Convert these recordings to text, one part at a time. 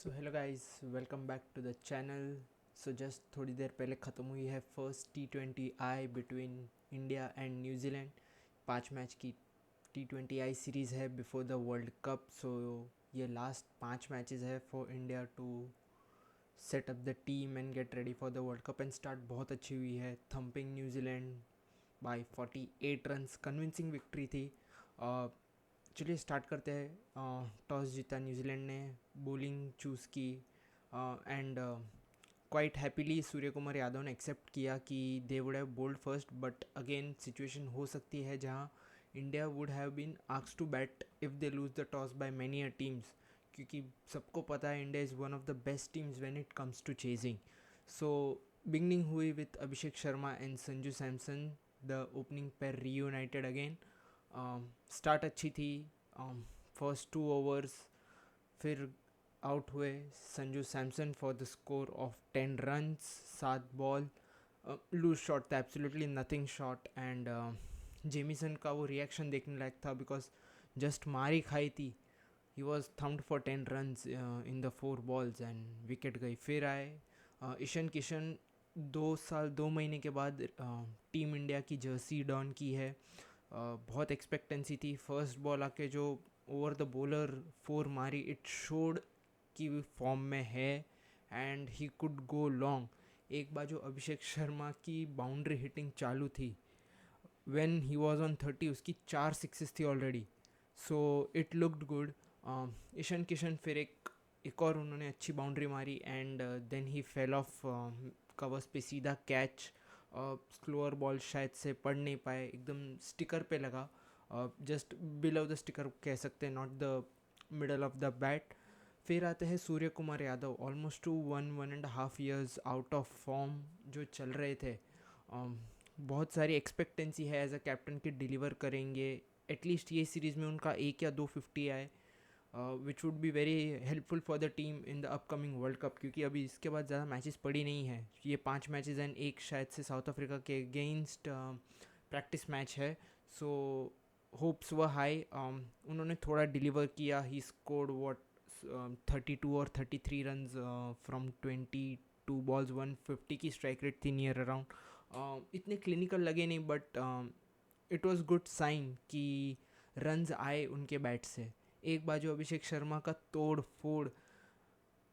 So hello guys, welcome back to the channel. So just थोड़ी देर पहले ख़त्म हुई है first T20I between India and New Zealand. 5 match की T20I सीरीज़ है before the world Cup. So ये लास्ट 5 मैचेस है for India to set up the team and get ready for the world cup. And start बहुत अच्छी हुई है, thumping New Zealand by 48 runs, convincing victory थी। चलिए start करते हैं। टॉस जीता न्यूजीलैंड ने, बॉलिंग चूज़ की and quite happily Surya Kumar Yadav ने एक्सेप्ट किया कि they would have bowled first, but again situation हो सकती है जहां India would have been asked to bat if they lose the toss by many a teams, क्योंकि सबको पता है India is one of the best teams when it comes to chasing. So beginning हुई with Abhishek Sharma and Sanju Samson, the opening pair reunited again. Start अच्छी थी, first 2 overs, फिर out हुए Sanju Samson for the score of 10 runs, 7 ball. Loose shot था, absolutely nothing shot. And Jamieson का वो reaction देखने लायक था, बिकॉज जस्ट मार ही खाई थी। He was thumbed for 10 runs in the 4 balls and wicket गई। फिर आए ईशान किशन, 2 साल 2 महीने के बाद टीम इंडिया की जर्सी डॉन की है। बहुत एक्सपेक्टेंसी थी। फर्स्ट बॉल आके जो ओवर द बॉलर 4 मारी, इट शोड कि वो फॉर्म में है and he could go long. एक बार जो अभिषेक शर्मा की बाउंड्री हिटिंग चालू थी, व्हेन ही वाज ऑन 30, उसकी 4 सिक्सेस थी already. So it looked good. Ishan Kishan फिर एक और उन्होंने अच्छी बाउंड्री मारी and then he fell off covers पे, सीधा कैच। स्लोअर बॉल शायद से पढ़ नहीं पाए, एकदम स्टिकर पे लगा, जस्ट बिलो द स्टिकर कह सकते हैं, not the middle of the bat. फिर आते हैं Surya Kumar Yadav, almost to 1.5 years out of form जो चल रहे थे। बहुत सारी एक्सपेक्टेंसी है एज अ कैप्टन कि डिलीवर करेंगे, एटलीस्ट ये सीरीज़ में उनका 1 या 2 50 आए, which would be very helpful for the team in the upcoming world cup, क्योंकि अभी इसके बाद ज़्यादा मैचेस पड़ी नहीं है। ये 5 मैचेस एंड एक शायद से साउथ अफ्रीका के अगेंस्ट प्रैक्टिस मैच है। सो होप्स व हाई। उन्होंने थोड़ा डिलीवर किया। ही स्कोर्ड वॉट 32 और 33 रन फ्रॉम 22 बॉल्स, 150 की स्ट्राइक रेट थी नियर अराउंड। इतने क्लिनिकल लगे नहीं, but it was good sign कि रन्स आए उनके बैट से। एक बाजू अभिषेक शर्मा का तोड़ फोड़,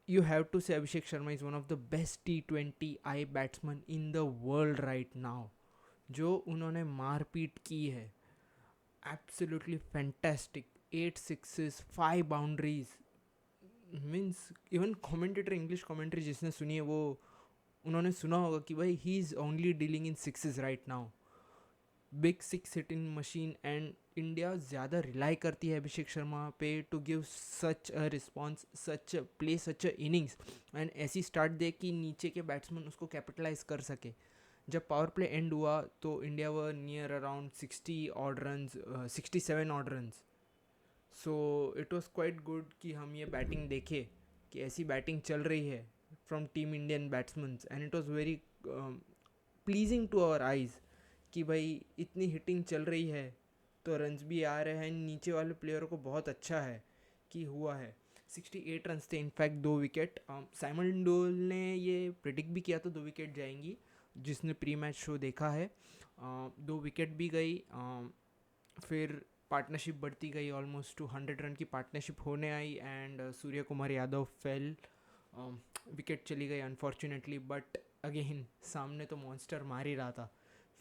you have to say Abhishek Sharma is one of the best T20I batsman in the world right now. जो उन्होंने मारपीट की है, absolutely fantastic. 8 sixes, 5 boundaries, means even commentator, English commentary जिसने सुनी है वो, उन्होंने सुना होगा कि भाई he is only dealing in sixes right now. Big 6 hitting machine. And India ज़्यादा रिलाई करती है अभिषेक शर्मा पे to give such a response, such play, such a innings, and ऐसी स्टार्ट दे कि नीचे के बैट्समैन उसको कैपिटलाइज कर सके। जब पावर प्ले एंड हुआ तो इंडिया व near around 60 odd runs, 67 odd runs. So it was quite good कि हम ये बैटिंग देखे, कि ऐसी बैटिंग चल रही है from team Indian batsman, and it was very pleasing to our eyes कि भाई इतनी हिटिंग चल रही है तो रन्स भी आ रहे हैं, नीचे वाले प्लेयरों को बहुत अच्छा है कि हुआ है। 68 रन्स थे, इनफैक्ट 2 विकेट। साइमन डोल ने ये प्रिडिक्ट भी किया था 2 विकेट जाएंगी, जिसने प्री मैच शो देखा है। 2 विकेट भी गई। फिर पार्टनरशिप बढ़ती गई, ऑलमोस्ट टू 100 रन की पार्टनरशिप होने आई and Surya Kumar Yadav fail. Wicket चली गई अनफॉर्चुनेटली, बट अगेन सामने तो मॉन्स्टर मार ही रहा था।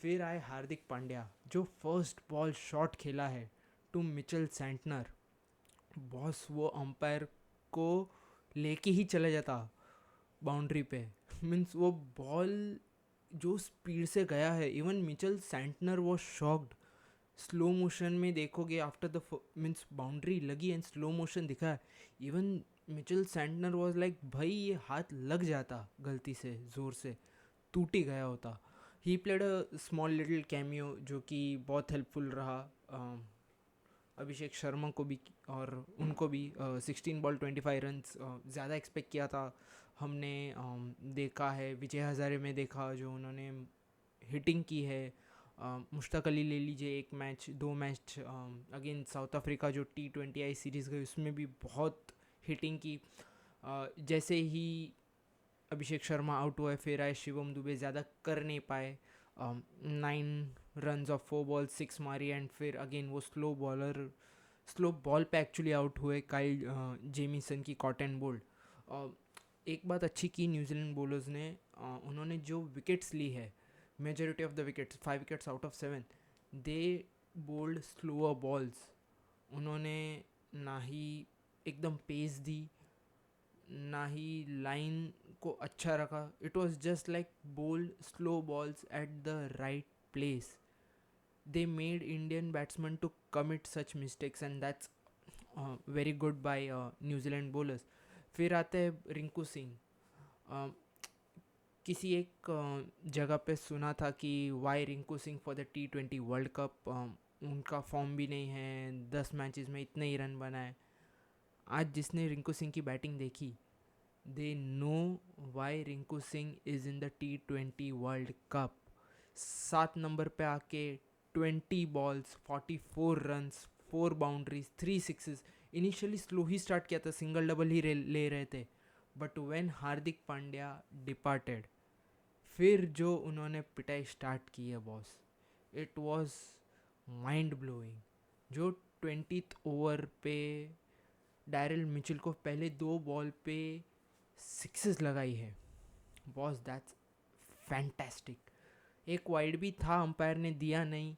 फिर आए हार्दिक पांड्या, जो फर्स्ट बॉल शॉट खेला है टू मिचेल सेंटनर। बॉस वो अंपायर को लेके ही चले जाता बाउंड्री पे। मीन्स वो बॉल जो स्पीड से गया है, इवन मिचेल सेंटनर वो शॉक्ड। स्लो मोशन में देखोगे आफ्टर द मीन्स बाउंड्री लगी एंड स्लो मोशन दिखा है, even Mitchell Santner was like भाई ये हाथ लग जाता गलती से, ज़ोर से टूट ही गया होता। He played a small little cameo जो कि बहुत हेल्पफुल रहा अभिषेक शर्मा को भी और उनको भी। 16 बॉल 25 रन, ज़्यादा एक्सपेक्ट किया था हमने। देखा है विजय हज़ारे में, देखा जो उन्होंने हिटिंग की है। मुश्ताक अली ले लीजिए, 1 match 2 match against south Africa जो T20I सीरीज़ गई उसमें भी बहुत हिटिंग की। जैसे ही अभिषेक शर्मा आउट हुआ, फिर आए शिवम दुबे, ज़्यादा कर नहीं पाए. 9 रन्स ऑफ 4 बॉल्स 6 मारी, एंड फिर अगेन वो स्लो बॉल पे एक्चुअली आउट हुए काइल जेमिसन की कॉटन बोल्ड. एक बात अच्छी की न्यूजीलैंड बॉलर्स ने, उन्होंने जो विकेट्स ली है, majority of the wickets 5 wickets out of 7, they bowled slower balls. उन्होंने ना ही एकदम पेस दी, ना ही लाइन को अच्छा रखा. It was just like bowled slow balls at the right place. They made Indian batsman to commit such mistakes, and that's very good by New Zealand bowlers. फिर आते हैं रिंकू सिंह. किसी एक जगह पे सुना था कि why Rinku Singh for the T20 world cup. उनका फॉर्म भी नहीं है, 10 मैचेस में इतने ही रन बनाए. आज जिसने रिंकू सिंह की बैटिंग देखी, they know why Rinku Singh is in the T20 world cup. 7 number पे आके 20 balls 44 runs, 4 boundaries 3 sixes. Initially slow ही स्टार्ट किया था, सिंगल डबल ही ले रहे थे. But when Hardik Pandya departed, फिर जो उन्होंने पिटाई स्टार्ट की है boss, it was mind blowing. जो 20th ओवर पे डैरिल मिचेल को पहले 2 बॉल पे सिक्सेस लगाई है बॉस, दैट्स फैंटास्टिक. एक वाइड भी था, अंपायर ने दिया नहीं.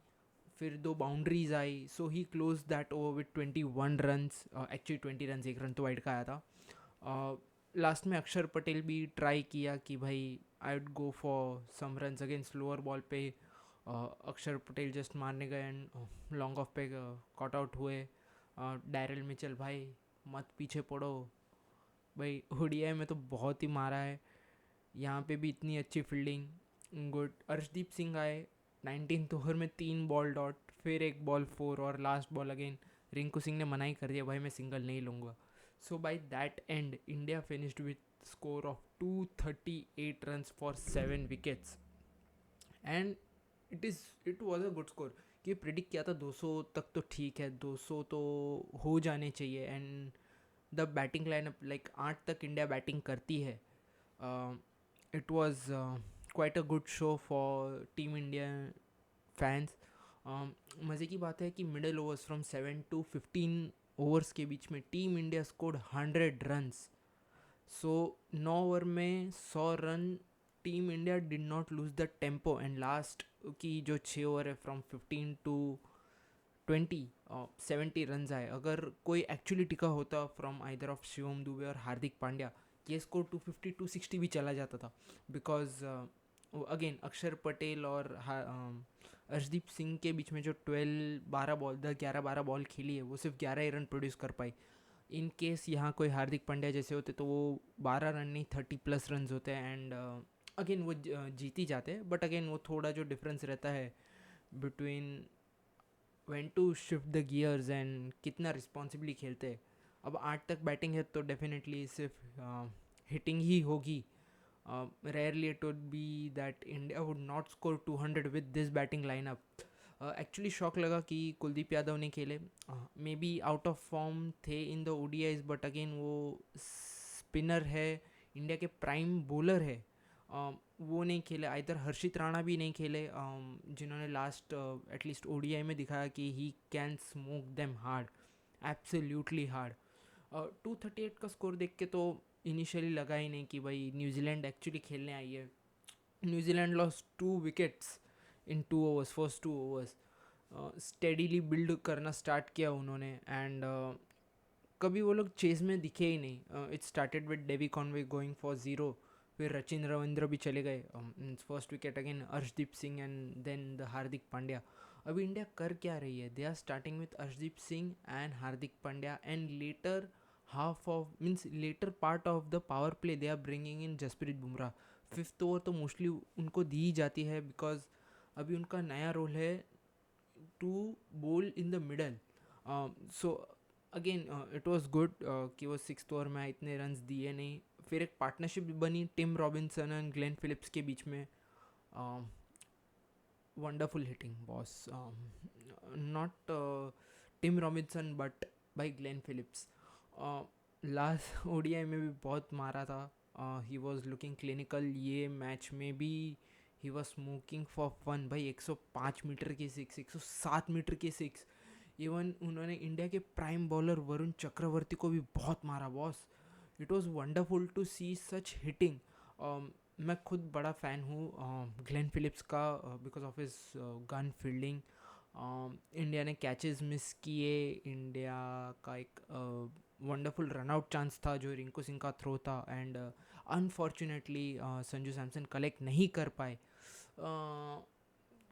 फिर 2 boundaries I, so he close that over with 21 runs. Actually 20 runs, 1 run तो वाइड का आया था. लास्ट में अक्षर पटेल भी ट्राई किया कि भाई I would go for some runs against lower ball पे. अक्षर पटेल जस्ट मारने गए एंड लॉन्ग ऑफ पे कॉट आउट हुए. डैरिल मिचेल, भाई मत पीछे पड़ो भाई, ओडीआई में तो बहुत ही मारा है, यहाँ पे भी इतनी अच्छी फील्डिंग. गुड. अर्शदीप सिंह आए 19th ओवर में 3 बॉल डॉट, फिर 1 बॉल 4, और last ball again Rinku Singh ने मना ही कर दिया, भाई मैं सिंगल नहीं लूँगा. So by that and India finished with score of 238 runs for 7 wickets. And it was a good score. कि प्रिडिक्ट किया था 200 तक तो ठीक है, 200 तो हो जाने चाहिए. And the batting lineup, like 8 तक इंडिया बैटिंग करती है. It was quite a good show for team India fans. मज़े की बात है कि middle overs from 7 to 15 overs के बीच में टीम इंडिया स्कोर्ड 100 रन्स. सो 9 ओवर में 100 run. Team India did not lose the tempo, and last की जो 6 ओवर है फ्रॉम 15 to 20, 70 रन्स आए. अगर कोई एक्चुअली टिका होता from either of Shivam Dubey और हार्दिक पांड्या, ये स्कोर 250 260 भी चला जाता था. बिकॉज अगेन अक्षर पटेल और अर्शदीप सिंह के बीच में जो 11 12 बॉल खेली है, वो सिर्फ 11 ही रन प्रोड्यूस कर पाई. इन केस यहाँ कोई हार्दिक पांड्या जैसे होते तो वो 12 रन नहीं 30+ रन होते हैं. एंड अगेन वो जीत ही जाते हैं. बट अगेन वो थोड़ा जो डिफरेंस रहता है between when to shift the gears and कितना रिस्पॉन्सिबली खेलते हैं. अब 8 तक बैटिंग है तो डेफिनेटली सिर्फ हिटिंग ही होगी. Rarely it would be that India would not score 200 with this batting lineup. Actually shock लगा कि कुलदीप यादव ने खेले. May be out of form थे in the ODIs, but again वो स्पिनर है, इंडिया के प्राइम बॉलर है. वो नहीं खेले. इधर हर्षित राणा भी नहीं खेले, जिन्होंने लास्ट एटलीस्ट ODI में दिखाया कि he can smoke them hard, absolutely hard. 238 का स्कोर देख के तो इनिशियली लगा ही नहीं कि भाई न्यूजीलैंड एक्चुअली खेलने आई है. New Zealand loss 2 wickets in 2 overs, first 2 overs. Steadily build करना स्टार्ट किया उन्होंने. एंड कभी वो लोग चेस में दिखे ही नहीं. It started with Devon Conway going for 0, फिर रचिन रविंद्र भी चले गए. First wicket again Arshdeep Singh and then the Hardik Pandya. अभी इंडिया कर क्या रही है? They are starting with Arshdeep Singh and Hardik Pandya, and later half of means later part of the power play they are bringing in Jasprit Bumrah. 5th over तो मोस्टली उनको दी ही जाती है बिकॉज अभी उनका नया रोल है टू बोल in the middle. So again it was good कि वो 6th ओवर में इतने रन्स दिए नहीं. फिर एक पार्टनरशिप बनी Tim Robinson and Glenn Phillips के बीच में. Wonderful hitting boss. Not Tim Robinson but by Glenn Phillips. Last ODI में भी बहुत मारा था. He was looking clinical. ये मैच में भी he was smoking for fun. भाई 105 मीटर के सिक्स, 107 मीटर के सिक्स. इवन उन्होंने इंडिया के प्राइम बॉलर वरुण चक्रवर्ती को भी बहुत मारा boss. It was wonderful to see such hitting. मैं खुद बड़ा फ़ैन हूँ ग्लेन फिलिप्स का because of his gun fielding. India ने कैचेस मिस किए. इंडिया का एक वंडरफुल रनआउट चांस था जो रिंकू सिंह का थ्रो था, and unfortunately Sanju Samson collect नहीं कर पाए.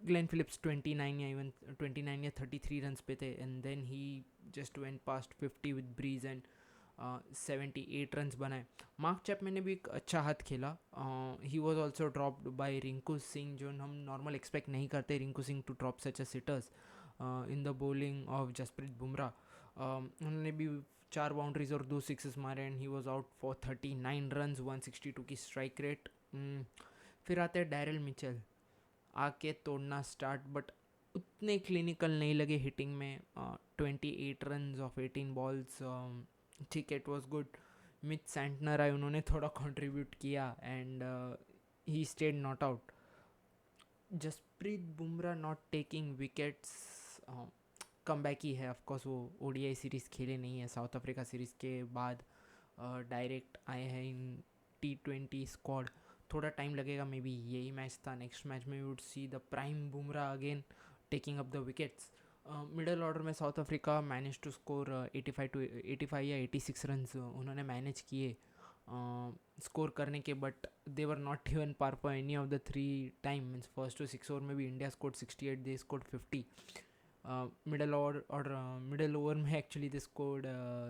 ग्लेन फिलिप्स 29 या इवन 29 या 33 रन्स पे थे, and then he just went past 50 with breeze and 78 runs बनाए. मार्क चैपमैन ने भी एक अच्छा हाथ खेला. He was also dropped by Rinku Singh, जो हम नॉर्मल एक्सपेक्ट नहीं करते Rinku Singh to drop such a sitters in the bowling of Jasprit Bumrah. उन्होंने भी 4 बाउंड्रीज और 2 सिक्सेस मारे, and he was out for 39 runs, 162 की स्ट्राइक रेट. फिर आते हैं डैरिल मिचेल. आके तोड़ना स्टार्ट, बट उतने क्लिनिकल नहीं लगे हिटिंग में. 28 रन्स ऑफ 18 बॉल्स. ठीक है, it was good. Mitch Santner आए, उन्होंने थोड़ा कंट्रीब्यूट किया, and he stayed not out. Jasprit Bumrah not taking wickets come back ही है. ऑफकोर्स वो ओडीआई सीरीज़ खेले नहीं है. साउथ अफ्रीका सीरीज़ के बाद डायरेक्ट आए हैं इन T20 स्क्वाड. थोड़ा टाइम लगेगा, मे बी यही मैच था. नेक्स्ट मैच में we would see the prime Bumrah again taking up the wickets. Middle order में South Africa manage to score 85 या 86 रन्स उन्होंने मैनेज किए स्कोर करने के, but they were not even par for any of the 3 time. Means first to 6 over में भी India score 68, they score 50. Middle over में actually they scored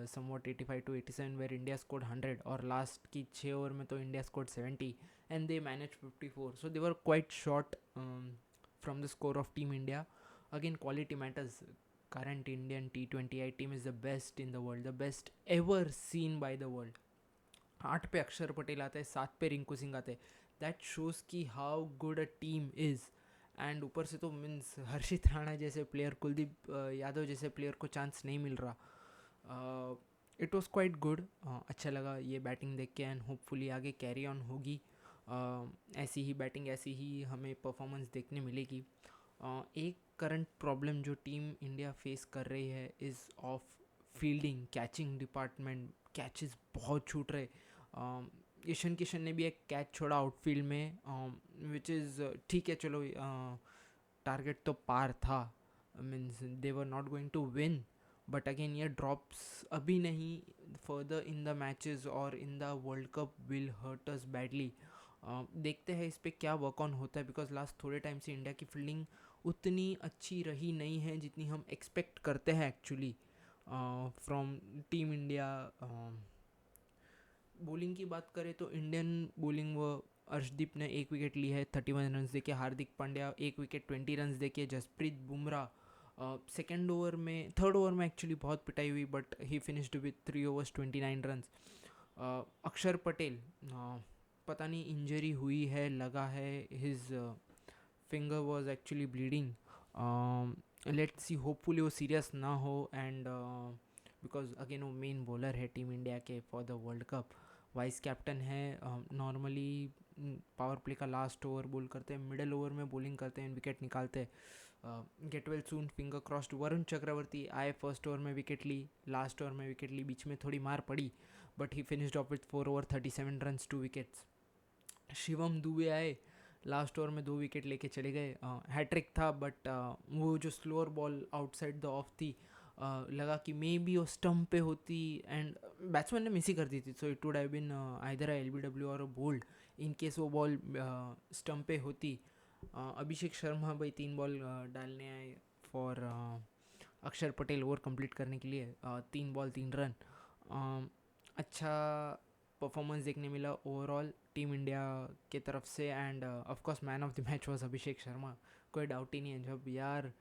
somewhat 85 to 87, where India scored 100, और last की 6 over में तो India scored 70 and they manage 54. So they were quite short from the score of team India. Again quality matters. current Indian T20I team is the best in the world, the best ever seen by the world. 8 पे अक्षर पटेल आते हैं, 7 पे रिंकू सिंह आते हैं. That shows की how good a team is. And ऊपर से तो मीन्स हर्षित राणा जैसे प्लेयर, कुलदीप यादव जैसे प्लेयर को चांस नहीं मिल रहा. It was quite good. अच्छा लगा ये बैटिंग देख के, एंड होपफुली आगे कैरी ऑन होगी. ऐसी ही बैटिंग, ऐसी ही हमें परफॉर्मेंस देखने मिलेगी. एक करंट प्रॉब्लम जो टीम इंडिया फेस कर रही है is of fielding, catching department. Catches बहुत छूट रहे. ईशान किशन ने भी एक कैच छोड़ा आउटफील्ड में, विच इज़ ठीक है, चलो टारगेट तो पार था. Means they were not going to win, but again ये ड्रॉप्स अभी नहीं, फर्दर इन द मैचेस और in the world cup will hurt us badly. देखते हैं इस पर क्या वर्क ऑन होता है, बिकॉज लास्ट थोड़े टाइम से इंडिया की फील्डिंग उतनी अच्छी रही नहीं है जितनी हम एक्सपेक्ट करते हैं actually from team India. Bowling की बात करें तो इंडियन बॉलिंग व अर्शदीप ने 1 विकेट ली है, 31 रन्स देके. हार्दिक पांड्या 1 विकेट 20 रन्स देके. जसप्रीत बुमराह थर्ड ओवर में एक्चुअली बहुत पिटाई हुई, but he finished with 3 overs 29 runs. अक्षर पटेल पता नहीं इंजरी हुई है, लगा है his finger was actually bleeding. Let's see, hopefully वो सीरियस ना हो, एंड बिकॉज अगेन वो मेन बॉलर है टीम इंडिया के for the world cup. Vice captain है. नॉर्मली पावर प्ले का लास्ट ओवर बोल करते हैं, मिडल ओवर में बॉलिंग करते हैं, विकेट निकालते हैं. Get well soon, finger crossed. Varun Chakravarthy आए, फर्स्ट ओवर में विकेट ली, लास्ट ओवर में विकेट ली. बीच में थोड़ी मार पड़ी, but he finished off with 4 over 37 runs 2 wickets. Shivam Dube आए, लास्ट ओवर में 2 विकेट लेके चले गए. हैट्रिक था, बट वो जो slower ball outside the off थी, लगा कि मे बी वो स्टम्प पे होती एंड बैट्समैन ने मिस ही कर दी थी. So it would have been either LBW और बोल्ड इन केस वो बॉल स्टम्प पे होती. अभिषेक शर्मा भाई 3 बॉल डालने आए फॉर अक्षर पटेल ओवर कंप्लीट करने के लिए. 3 बॉल 3 रन. अच्छा परफॉर्मेंस देखने मिला ओवरऑल टीम इंडिया के तरफ से, and of course man of the match was Abhishek Sharma. कोई डाउट ही नहीं है. जब यार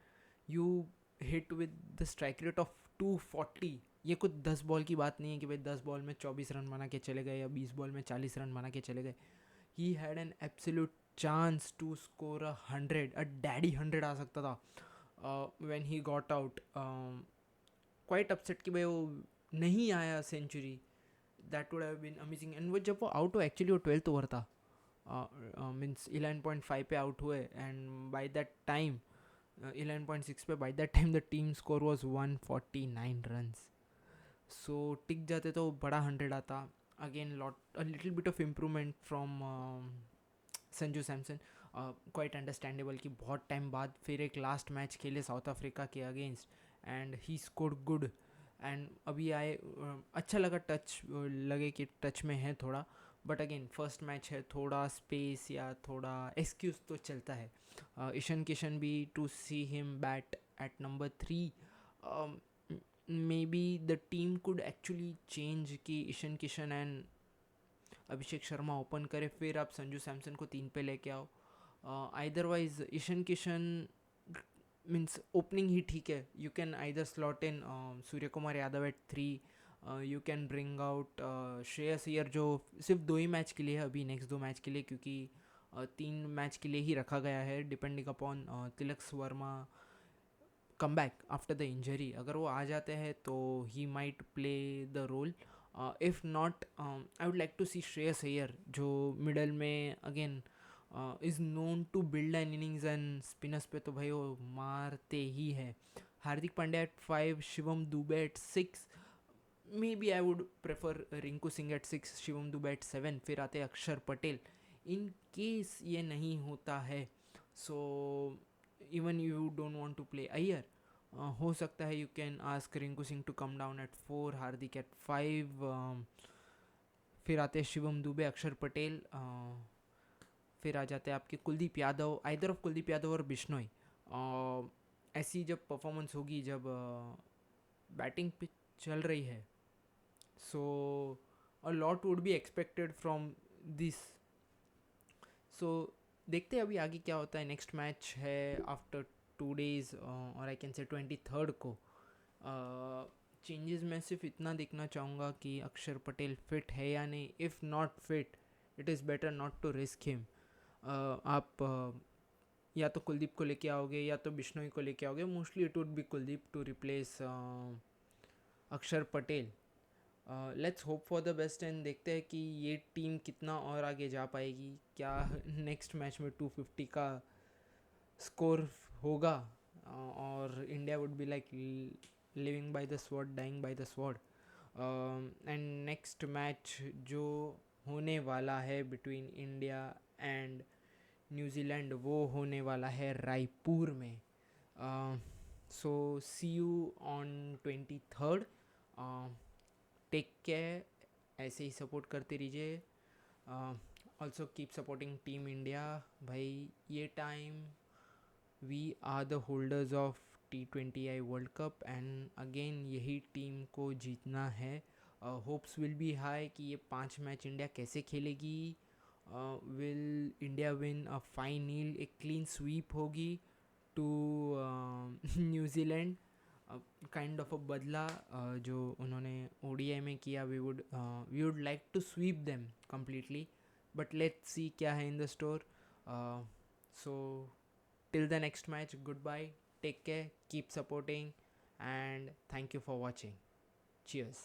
you hit with the strike rate of 240, ये कुछ 10 बॉल की बात नहीं है कि भाई 10 बॉल में 24 रन बना के चले गए या 20 बॉल में 40 रन बना के चले गए. He had an absolute chance to score 100, a daddy 100 आ सकता था when he got out. Quite upset कि भाई वो नहीं आया century. That would have been amazing. And वो जब वो आउट हुआ, एक्चुअली वो 12th ओवर था, मीन्स 11.5 पे आउट हुए. एंड बाय दैट टाइम 11.6 पे, by that time the team score was 149 runs. So टिक जाते तो बड़ा 100 आता. Again lot a little bit of improvement from Sanju Samson. Quite understandable कि बहुत टाइम बाद फिर एक लास्ट मैच खेले साउथ अफ्रीका के against, and he scored good. And अभी आए, अच्छा लगा, टच लगे कि टच में है थोड़ा. बट अगेन फर्स्ट मैच है, थोड़ा स्पेस या थोड़ा एक्सक्यूज़ तो चलता है. ईशान किशन भी, to see him bat at number 3, may be the team could actually change कि ईशान किशन एंड अभिषेक शर्मा ओपन करे, फिर आप संजू सैमसन को 3 पे लेके आओ. Otherwise Ishan Kishan means opening ही ठीक है. You can either slot in Surya Kumar Yadav at 3. You can bring out Shreyas Iyer, जो सिर्फ 2 ही मैच के लिए है अभी, नेक्स्ट 2 मैच के लिए, क्योंकि 3 मैच के लिए ही रखा गया है, depending upon Tilak Varma come back after the injury. अगर वो आ जाते हैं तो he might play the role. If not, I would like to see Shreyas Iyer, जो मिडल में again is known to build an innings, and spinners पे तो भाई वो मारते ही है. Hardik Pandya at 5, Shivam Dube at 6. Maybe I would prefer Rinku Singh at 6, Shivam Dube eight 7. फिर आते अक्षर पटेल. इन केस ये नहीं होता है, so even you don't want to play Iyer, हो सकता है you can ask Rinku Singh to come down at 4, Hardik at 5. फिर आते हैं शिवम दुबे, अक्षर पटेल. फिर आ जाते हैं आपके कुलदीप यादव, आइदर ऑफ कुलदीप यादव और बिश्नोई. ऐसी जब परफॉर्मेंस होगी, जब बैटिंग पिच चल रही है, so a lot would be expected from this. So देखते हैं अभी आगे क्या होता है. नेक्स्ट मैच है आफ्टर 2 days, और आई कैन से 23rd को. चेंजेस मैं सिर्फ इतना देखना चाहूँगा कि अक्षर पटेल फिट है या नहीं. If not fit, it is better not to risk him. आप या तो कुलदीप को लेके आओगे या तो बिश्नोई को लेके आओगे. Mostly it would be Kuldeep to replace Akshar Patel. Let's hope for the best, and देखते हैं कि ये टीम कितना और आगे जा पाएगी. क्या नेक्स्ट मैच में 250 का स्कोर होगा, और India would be like living by the sword, dying by the sword. And next match जो होने वाला है बिटवीन इंडिया एंड न्यूजीलैंड, वो होने वाला है रायपुर में. So see you on 23rd. Take care, ऐसे ही सपोर्ट करते रहिए. Also keep supporting team India. भाई ये time we are the holders of T20I world cup, and again यही टीम को जीतना है. होप्स विल बी हाई कि ये 5 मैच इंडिया कैसे खेलेगी. Will India win a final, एक क्लीन स्वीप होगी to New Zealand. Kind of a बदला जो उन्होंने ODI में किया. We would like to sweep them completely, but let's see क्या है in the store. So till the next match, goodbye, take care, keep supporting, and thank you for watching. Cheers.